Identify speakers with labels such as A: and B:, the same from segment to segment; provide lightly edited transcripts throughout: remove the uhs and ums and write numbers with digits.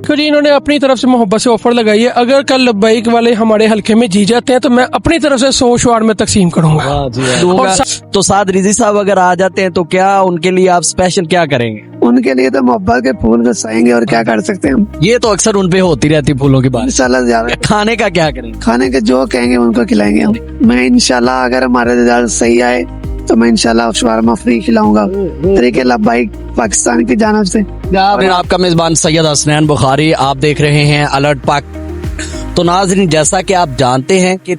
A: देखो जी, इन्होंने अपनी तरफ से मोहब्बत से ऑफर लगाई है। अगर कल लब्बैक वाले हमारे हल्के में जी जाते हैं तो मैं अपनी तरफ से 100 शवार में तकसीम करूंगा।
B: और तो साद रिजी साहब अगर आ जाते हैं तो क्या उनके लिए आप स्पेशल क्या करेंगे?
C: उनके लिए तो मोहब्बत के फूल बरसाएंगे और क्या कर सकते हैं हम।
B: ये तो अक्सर उन पे होती रहती फूलों की बात।
C: इंशाल्लाह ज्यादा
B: खाने का क्या करेंगे?
C: खाने के जो कहेंगे उनको खिलाएंगे हम। मैं इंशाल्लाह अगर हमारे रिजल्ट सही आए तो मैं इंशाल्लाह शवारमा फ्री खिलाऊंगा तरीके लब्बैक पाकिस्तान की जानिब से।
B: आपका मेजबान सैयद हसनैन बुखारी, आप देख रहे हैं अलर्ट पाक। तो नाज़रीन, जैसा कि आप जानते हैं कि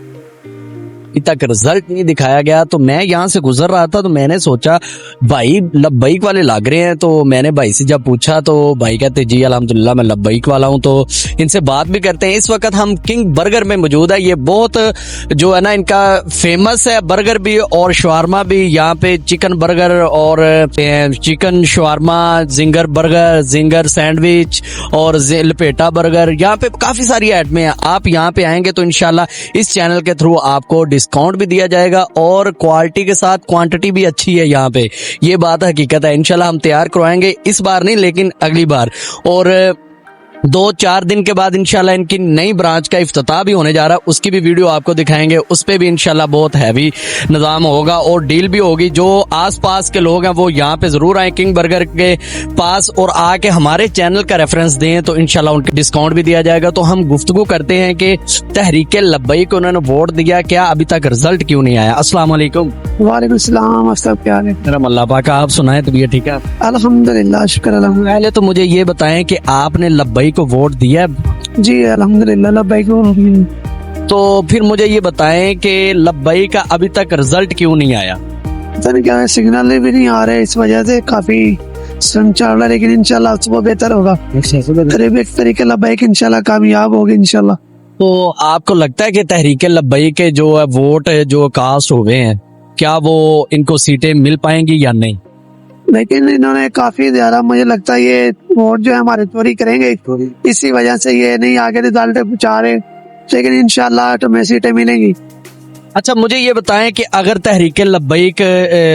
B: अभी तक रिजल्ट नहीं दिखाया गया, तो मैं यहाँ से गुजर रहा था तो मैंने सोचा भाई लब्बैक वाले लग रहे हैं। तो मैंने भाई से जब पूछा तो भाई कहते जी अल्हम्दुलिल्लाह मैं लब्बैक वाला हूँ। तो इनसे बात भी करते हैं। इस वक्त हम किंग बर्गर में मौजूद है। ये बहुत जो है ना इनका फेमस है बर्गर भी और शवारमा भी। यहाँ पे चिकन बर्गर और chicken shawarma, ginger burger, ginger sandwich और लपेटा बर्गर, यहाँ पे काफी सारी आइटमें हैं। आप यहाँ पे आएंगे तो इंशाल्लाह इस चैनल के थ्रू आपको डिस्काउंट भी दिया जाएगा और क्वालिटी के साथ क्वांटिटी भी अच्छी है यहाँ पे। ये बात हकीकत है। इंशाल्लाह हम तैयार करवाएंगे, इस बार नहीं लेकिन अगली बार। और 2-4 दिन के बाद इंशाल्लाह इनकी नई ब्रांच का इफ्तिताह भी होने जा रहा है, उसकी भी वीडियो आपको दिखाएंगे। उस पे भी इंशाल्लाह बहुत हैवी निजाम होगा और डील भी होगी। जो आसपास के लोग हैं वो यहाँ पे जरूर आए किंग बर्गर के पास और आके हमारे चैनल का रेफरेंस दें तो इंशाल्लाह उनके डिस्काउंट भी दिया जाएगा। तो हम गुफ्तगू करते हैं कि तहरीके लब्बैक को उन्होंने वोट दिया, क्या अभी तक रिजल्ट क्यों नहीं आया? अस्सलाम वालेकुम।
C: वालेकुम सलाम। सब क्या है?
B: अल्लाह पाक, आप सुनाए तबीयत ठीक है?
C: अल्हम्दुलिल्लाह, शुक्र अल्हम्दुलिल्लाह।
B: पहले तो मुझे ये बताएं कि आपने लब्बैक को वोट दिया?
C: जी अल्हम्दुलिल्लाह लब्बैक।
B: तो फिर मुझे ये बताएं कि लब्बैक का अभी तक रिजल्ट क्यों नहीं आया?
C: पता नहीं क्या है, सिग्नल भी नहीं आ रहे, इस वजह से काफी स्लो चल रहा है। लेकिन इंशाल्लाह सुबह बेहतर होगा। तरीके लब्बैक इंशाल्लाह कामयाब होगी इंशाल्लाह।
B: तो आपको लगता है कि तहरीके लब्बैक के जो है वोट जो कास्ट हुए हैं, क्या वो इनको सीटें मिल पाएंगी या नहीं?
C: लेकिन इन्होंने काफी ज्यादा, मुझे लगता है ये वोट जो है हमारे चोरी करेंगे, इसी वजह से ये नहीं आगे रिजल्ट पहुंचा रहे। लेकिन इंशाल्लाह तो हमें सीटें मिलेंगी।
B: अच्छा, मुझे ये बताएं कि अगर तहरीके लब्बैक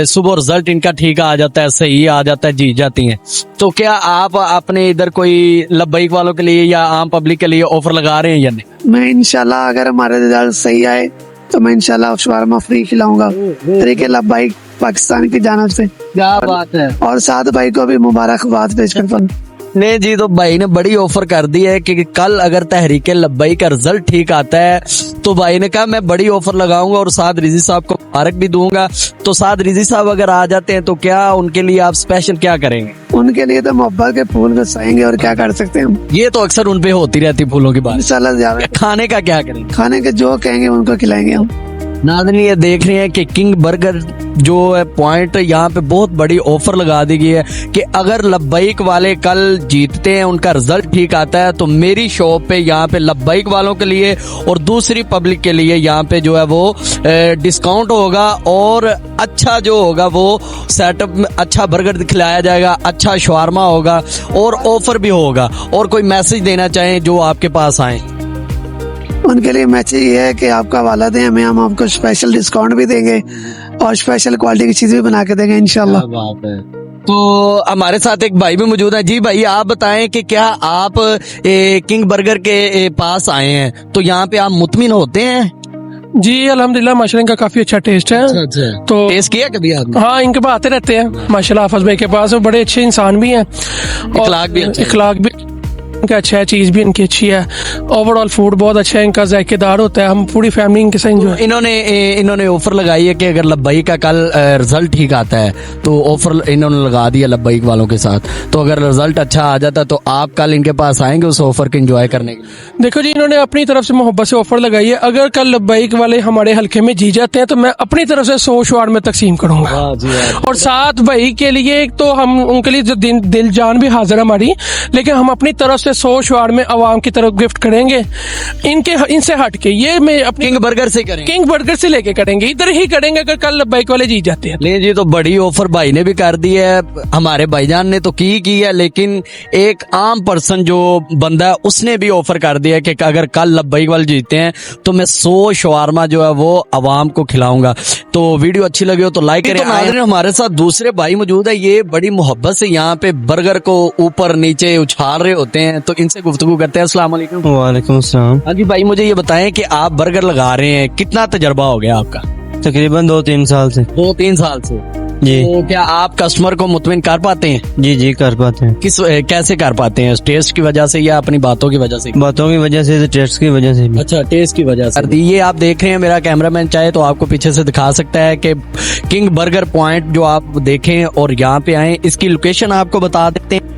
B: सुबह रिजल्ट इनका ठीक आ जाता है, सही आ जाता है, जीत जाती हैं, तो क्या आप अपने इधर कोई लब्बैक वालों के लिए या आम पब्लिक के लिए ऑफर लगा रहे हैं या नहीं?
C: मैं इंशाल्लाह अगर हमारे रिजल्ट सही आए तो मैं इंशाल्लाह शवारमा फ्री खिलाऊंगा तरीके लब्बैक पाकिस्तान की जानिब से।
B: क्या बात है।
C: और साथ भाई को भी मुबारकबाद पेश करता हूँ।
B: नहीं जी, तो भाई ने बड़ी ऑफर कर दी है कि कल अगर तहरीके लब्बैक का रिजल्ट ठीक आता है तो भाई ने कहा मैं बड़ी ऑफर लगाऊंगा और साद रिजी साहब को मुबारक भी दूंगा। तो साद रिजी साहब अगर आ जाते हैं तो क्या उनके लिए आप स्पेशल क्या करेंगे?
C: उनके लिए तो मोहब्बत के फूल बरसाएंगे और क्या कर सकते हैं हम।
B: ये तो अक्सर उन पे होती रहती फूलों की बात।
C: इंशाल्लाह ज्यादा
B: खाने का क्या करेंगे?
C: खाने के जो कहेंगे उनको खिलाएंगे हम।
B: नाज़रीन, ये देख रहे हैं कि किंग बर्गर जो है पॉइंट, यहाँ पे बहुत बड़ी ऑफर लगा दी गई है कि अगर लब्बैक वाले कल जीतते हैं, उनका रिजल्ट ठीक आता है, तो मेरी शॉप पे यहाँ पे लब्बैक वालों के लिए और दूसरी पब्लिक के लिए यहाँ पे जो है वो डिस्काउंट होगा और अच्छा जो होगा वो सेटअप में अच्छा बर्गर खिलाया जाएगा, अच्छा शवारमा होगा और ऑफर भी होगा। और कोई मैसेज देना चाहें जो आपके पास आए?
C: उनके लिए मैसेज ये है कि आपका हवाला दें हमें, हम आपको स्पेशल डिस्काउंट भी देंगे और स्पेशल क्वालिटी की चीज भी बना के देंगे इंशाल्लाह।
B: तो हमारे साथ एक भाई भी मौजूद है। जी भाई, आप बताएं कि क्या आप किंग बर्गर के पास आए हैं तो यहाँ पे आप मुतमिन होते हैं?
A: जी अल्हम्दुलिल्लाह, माशाल्लाह इनका काफी अच्छा टेस्ट है।
B: अच्छा।
A: तो
B: टेस्ट किया कभी आपने?
A: हाँ, इनके पास आते रहते हैं माशाल्लाह। हाफिज भाई के पास बड़े अच्छे इंसान भी हैं,
B: इखलाक भी अच्छा है।
A: इखलाक भी इनका अच्छा है, चीज भी इनकी अच्छी है, ओवरऑल फूड बहुत अच्छा है इनका, जायकेदार होता है। हम पूरी फैमिली इनके साथ एंजॉय।
B: इन्होंने ऑफर लगाई है कि अगर लब्बैक का कल रिजल्ट ठीक आता है तो ऑफर इन्होंने लगा दिया लब्बैक वालों के साथ। तो अगर रिजल्ट अच्छा आ जाता तो आप कल इनके पास आएंगे उस ऑफर को एंजॉय करने के लिए?
A: देखो जी, इन्होंने अपनी तरफ से मोहब्बत से ऑफर लगाई है। अगर कल लब्बैक वाले हमारे हल्के में जी जाते हैं तो मैं अपनी तरफ से 100 शवार में तकसीम करूंगा। और साथ भाई के लिए तो हम उनके लिए जो दिल जान भी हाजिर हमारी, लेकिन हम अपनी तरफ से 100 शवार में अवाम की तरफ गिफ्ट करेंगे। इनसे हट के ये मैं अपनी
B: किंग बर्गर से करेंगे,
A: किंग बर्गर से लेके करेंगे, इधर ही करेंगे अगर कल लब्बैक वाले जीत जाते हैं।
B: नहीं जी, तो बड़ी ऑफर भाई ने भी कर दी है, हमारे भाईजान ने तो की है, लेकिन एक आम पर्सन जो बंदा है उसने भी ऑफर कर दिया कि अगर कल लब्बैक वाले जीतते हैं तो मैं 100 शवारमा जो है वो अवाम को खिलाऊंगा। तो वीडियो अच्छी लगी हो तो लाइक करें। तो हमारे साथ दूसरे भाई मौजूद है, ये बड़ी मोहब्बत से यहाँ पे बर्गर को ऊपर नीचे उछाल रहे होते हैं। तो इनसे गुफ्तगू करते हैं। अस्सलाम वालेकुम।
D: वालेकुम अस्सलाम।
B: हाँ जी भाई, मुझे ये बताएं कि आप बर्गर लगा रहे हैं, कितना तजर्बा हो गया आपका?
D: तकरीबन 2-3 साल से।
B: 2-3 साल से
D: जी
B: तो क्या आप कस्टमर को मुतमिन कर पाते हैं?
D: जी कर पाते हैं।
B: कैसे कर पाते हैं? टेस्ट की वजह से या अपनी बातों की वजह से?
D: बातों की वजह से, टेस्ट की वजह से भी।
B: अच्छा, टेस्ट की वजह से। ये आप देख रहे हैं, मेरा कैमरामैन चाहे तो आपको पीछे से दिखा सकता है कि किंग बर्गर पॉइंट जो आप देखें और यहाँ पे आए, इसकी लोकेशन आपको बता देते हैं।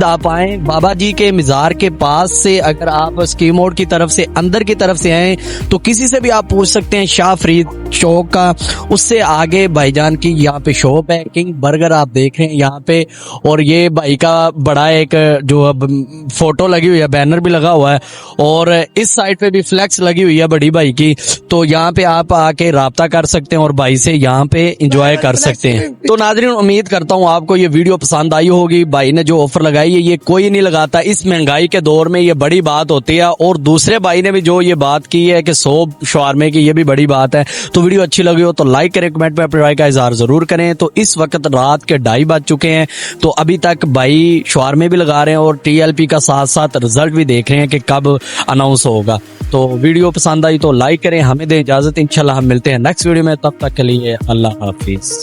B: आप आए बाबा जी के मज़ार के पास से, अगर आप स्कीम मोड की तरफ से अंदर की तरफ से आए तो किसी से भी आप पूछ सकते हैं शाह फरीद चौक का, उससे आगे भाईजान की यहाँ पे शॉप है, किंग बर्गर आप देख रहे हैं यहाँ पे। और ये भाई का बड़ा एक जो अब फोटो लगी हुई है, बैनर भी लगा हुआ है, और इस साइड पे भी फ्लैक्स लगी हुई है बड़ी भाई की। तो यहाँ पे आप आके राब्ता कर सकते हैं और भाई से यहाँ पे इंजॉय कर सकते हैं। तो नाज़रीन, उम्मीद करता हूँ आपको ये वीडियो पसंद आई होगी। भाई ने जो ऑफर लगाई है ये कोई नहीं लगाता, इस महंगाई के दौर में ये बड़ी बात होती है। और दूसरे भाई ने भी जो ये बात की है कि 100 शवारमे की, ये भी बड़ी बात है। तो वीडियो अच्छी लगी हो तो लाइक करें, कमेंट में अपनी राय का इजहार जरूर करें। तो इस वक्त रात के 2:30 बज चुके हैं, तो अभी तक भाई शवारमे भी लगा रहे हैं और TLP का साथ साथ रिजल्ट भी देख रहे हैं कि कब अनाउंस होगा। तो वीडियो पसंद आई तो लाइक करें, हमें दें इजाजत। इंशाल्लाह हम मिलते हैं नेक्स्ट वीडियो में, तब तक के लिए अल्लाह हाफिज।